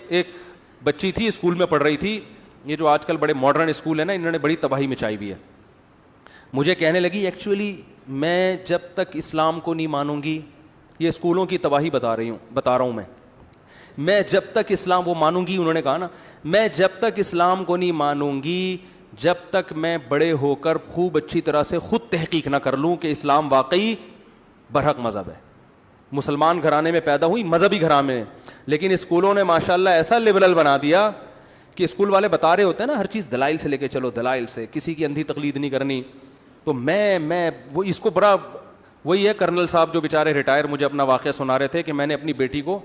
ایک بچی تھی اسکول میں پڑھ رہی تھی, یہ جو آج کل بڑے ماڈرن اسکول ہیں نا, انہوں نے بڑی تباہی مچائی ہوئی ہے. مجھے کہنے لگی ایکچولی میں جب تک اسلام کو نہیں مانوں گی, یہ اسکولوں کی تباہی بتا رہا ہوں میں جب تک اسلام وہ مانوں گی, انہوں نے کہا نا, میں جب تک اسلام کو نہیں مانوں گی جب تک میں بڑے ہو کر خوب اچھی طرح سے خود تحقیق نہ کر لوں کہ اسلام واقعی برحق مذہب ہے. مسلمان گھرانے میں پیدا ہوئی, مذہبی گھرانے میں, لیکن اسکولوں نے ماشاءاللہ ایسا لبرل بنا دیا کہ اسکول والے بتا رہے ہوتے ہیں نا ہر چیز دلائل سے لے کے چلو, دلائل سے, کسی کی اندھی تقلید نہیں کرنی. تو میں وہ اس کو بڑا, وہی ہے کرنل صاحب جو بیچارے ریٹائر, مجھے اپنا واقعہ سنا رہے تھے کہ میں نے اپنی بیٹی کو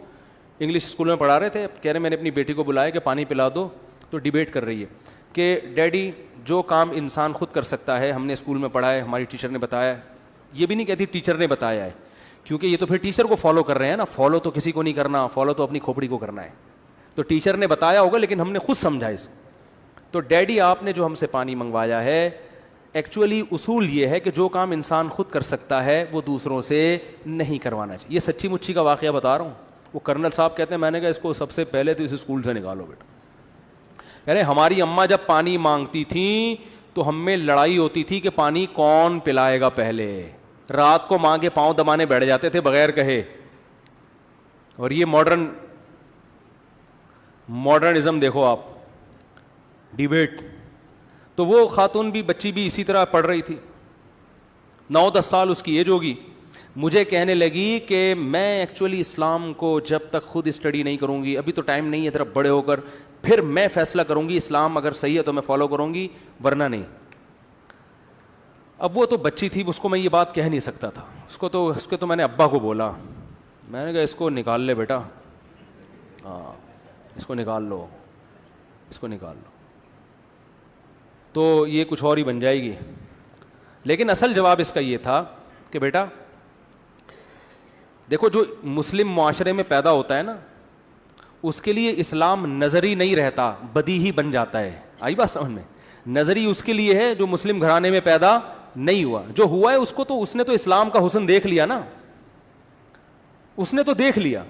انگلش اسکول میں پڑھا رہے تھے, کہہ رہے میں نے اپنی بیٹی کو بلایا کہ پانی پلا دو, تو ڈیبیٹ کر رہی ہے کہ ڈیڈی جو کام انسان خود کر سکتا ہے, ہم نے اسکول میں پڑھا ہے, ہماری ٹیچر نے بتایا, یہ بھی نہیں کہتی ٹیچر نے بتایا ہے, کیونکہ یہ تو پھر ٹیچر کو فالو کر رہے ہیں نا, فالو تو کسی کو نہیں کرنا, فالو تو اپنی کھوپڑی کو کرنا ہے. تو ٹیچر نے بتایا ہوگا لیکن ہم نے خود سمجھا اس کو. تو ڈیڈی آپ نے جو ہم سے پانی منگوایا ہے, ایکچولی اصول یہ ہے کہ جو کام انسان خود کر سکتا ہے وہ دوسروں سے نہیں کروانا چاہیے. یہ سچی مچی کا واقعہ بتا رہا ہوں. وہ کرنل صاحب کہتے ہیں میں نے کہا اس کو سب سے پہلے تو اس اسکول سے نکالو بیٹا. کہہ رہے ہماری اماں جب پانی مانگتی تھیں تو ہم میں لڑائی ہوتی تھی کہ پانی کون پلائے گا پہلے, رات کو ماں کے پاؤں دبانے بیٹھ جاتے تھے بغیر کہے. اور یہ ماڈرنزم دیکھو آپ, ڈیبیٹ. تو وہ خاتون بھی, بچی بھی اسی طرح پڑھ رہی تھی, 9-10 سال اس کی ایج ہوگی. مجھے کہنے لگی کہ میں ایکچولی اسلام کو جب تک خود اسٹڈی نہیں کروں گی, ابھی تو ٹائم نہیں ہے, ذرا بڑے ہو کر پھر میں فیصلہ کروں گی اسلام اگر صحیح ہے تو میں فالو کروں گی, ورنہ نہیں. اب وہ تو بچی تھی, اس کو میں یہ بات کہہ نہیں سکتا تھا. اس کو تو میں نے ابا کو بولا, میں نے کہا اس کو نکال لے بیٹا, ہاں اس کو نکال لو, اس کو نکال لو, تو یہ کچھ اور ہی بن جائے گی. لیکن اصل جواب اس کا یہ تھا کہ بیٹا دیکھو جو مسلم معاشرے میں پیدا ہوتا ہے نا, اس کے لیے اسلام نظری نہیں رہتا, بدیہی بن جاتا ہے. آئی بات سمجھ میں؟ نظری اس کے لیے ہے جو مسلم گھرانے میں پیدا نہیں ہوا. جو ہوا ہے اس نے تو اسلام کا حسن دیکھ لیا نا, اس نے تو دیکھ لیا.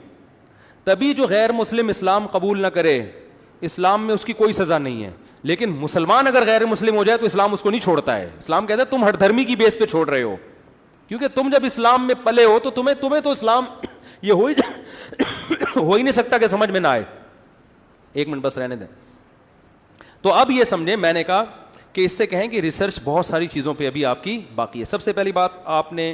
تبھی جو غیر مسلم اسلام قبول نہ کرے, اسلام میں اس کی کوئی سزا نہیں ہے. لیکن مسلمان اگر غیر مسلم ہو جائے تو اسلام اس کو نہیں چھوڑتا ہے. اسلام کہتا ہے تم ہر دھرمی کی بیس پہ چھوڑ رہے ہو, کیونکہ تم جب اسلام میں پلے ہو تو تمہیں تو اسلام یہ ہو ہی نہیں سکتا کہ سمجھ میں نہ آئے. ایک منٹ بس رہنے دیں. تو اب یہ سمجھیں, میں نے کہا کہ اس سے کہیں کہ ریسرچ بہت ساری چیزوں پہ ابھی آپ کی باقی ہے. سب سے پہلی بات, آپ نے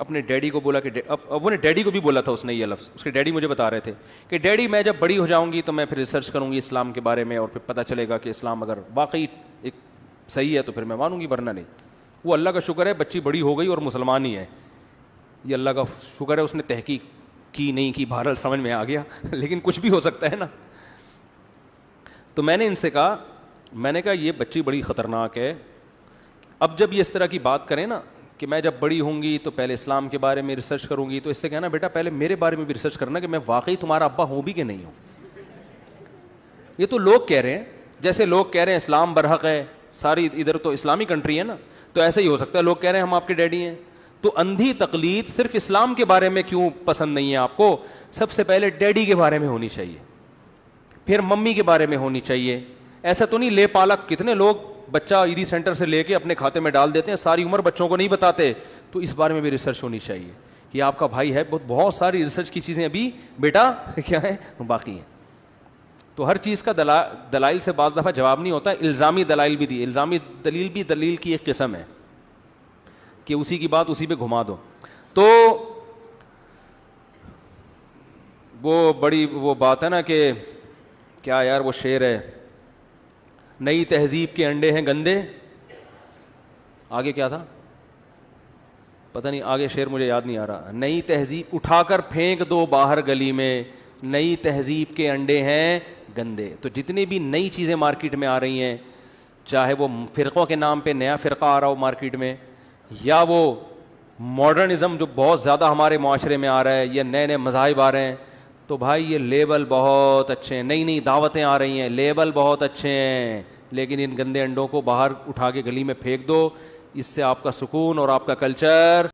اپنے ڈیڈی کو بولا کہ وہ نے ڈیڈی کو بھی بولا تھا اس نے یہ لفظ, اس کے ڈیڈی مجھے بتا رہے تھے کہ ڈیڈی میں جب بڑی ہو جاؤں گی تو میں پھر ریسرچ کروں گی اسلام کے بارے میں, اور پھر پتہ چلے گا کہ اسلام اگر واقعی ایک صحیح ہے تو پھر میں مانوں گی, ورنہ نہیں. وہ اللہ کا شکر ہے بچی بڑی ہو گئی اور مسلمان ہی ہے, یہ اللہ کا شکر ہے. اس نے تحقیق کی نہیں کی, بہرحال سمجھ میں آ گیا, لیکن کچھ بھی ہو سکتا ہے نا. تو میں نے ان سے کہا, میں نے کہا یہ بچی بڑی خطرناک ہے. اب جب یہ اس طرح کی بات کریں نا کہ میں جب بڑی ہوں گی تو پہلے اسلام کے بارے میں ریسرچ کروں گی, تو اس سے کہنا بیٹا پہلے میرے بارے میں بھی ریسرچ کرنا کہ میں واقعی تمہارا ابا ہوں بھی کہ نہیں ہوں. یہ تو لوگ کہہ رہے ہیں, جیسے لوگ کہہ رہے ہیں اسلام برحق ہے, ساری ادھر تو اسلامی کنٹری ہے نا, تو ایسا ہی ہو سکتا ہے لوگ کہہ رہے ہیں ہم آپ کے ڈیڈی ہیں. تو اندھی تقلید صرف اسلام کے بارے میں کیوں پسند نہیں ہے آپ کو؟ سب سے پہلے ڈیڈی کے بارے میں ہونی چاہیے, پھر ممی کے بارے میں ہونی چاہیے. ایسا تو نہیں لے پالک, کتنے لوگ بچہ عیدی سینٹر سے لے کے اپنے کھاتے میں ڈال دیتے ہیں, ساری عمر بچوں کو نہیں بتاتے. تو اس بارے میں بھی ریسرچ ہونی چاہیے. یہ آپ کا بھائی ہے, بہت ساری ریسرچ کی چیزیں ابھی بیٹا کیا ہے باقی ہیں. تو ہر چیز کا دلائل سے بعض دفعہ جواب نہیں ہوتا, الزامی دلائل بھی دی. الزامی دلیل بھی دلیل کی ایک قسم ہے کہ اسی کی بات اسی پہ گھما دو. تو وہ بڑی وہ بات ہے نا کہ کیا یار وہ شعر ہے, نئی تہذیب کے انڈے ہیں گندے, آگے کیا تھا پتہ نہیں, آگے شعر مجھے یاد نہیں آ رہا. نئی تہذیب اٹھا کر پھینک دو باہر گلی میں, نئی تہذیب کے انڈے ہیں گندے. تو جتنی بھی نئی چیزیں مارکیٹ میں آ رہی ہیں, چاہے وہ فرقوں کے نام پہ نیا فرقہ آ رہا ہو مارکیٹ میں, یا وہ ماڈرنزم جو بہت زیادہ ہمارے معاشرے میں آ رہا ہے, یا نئے نئے مذاہب آ رہے ہیں, تو بھائی یہ لیبل بہت اچھے ہیں, نئی نئی دعوتیں آ رہی ہیں, لیبل بہت اچھے ہیں, لیکن ان گندے انڈوں کو باہر اٹھا کے گلی میں پھینک دو. اس سے آپ کا سکون اور آپ کا کلچر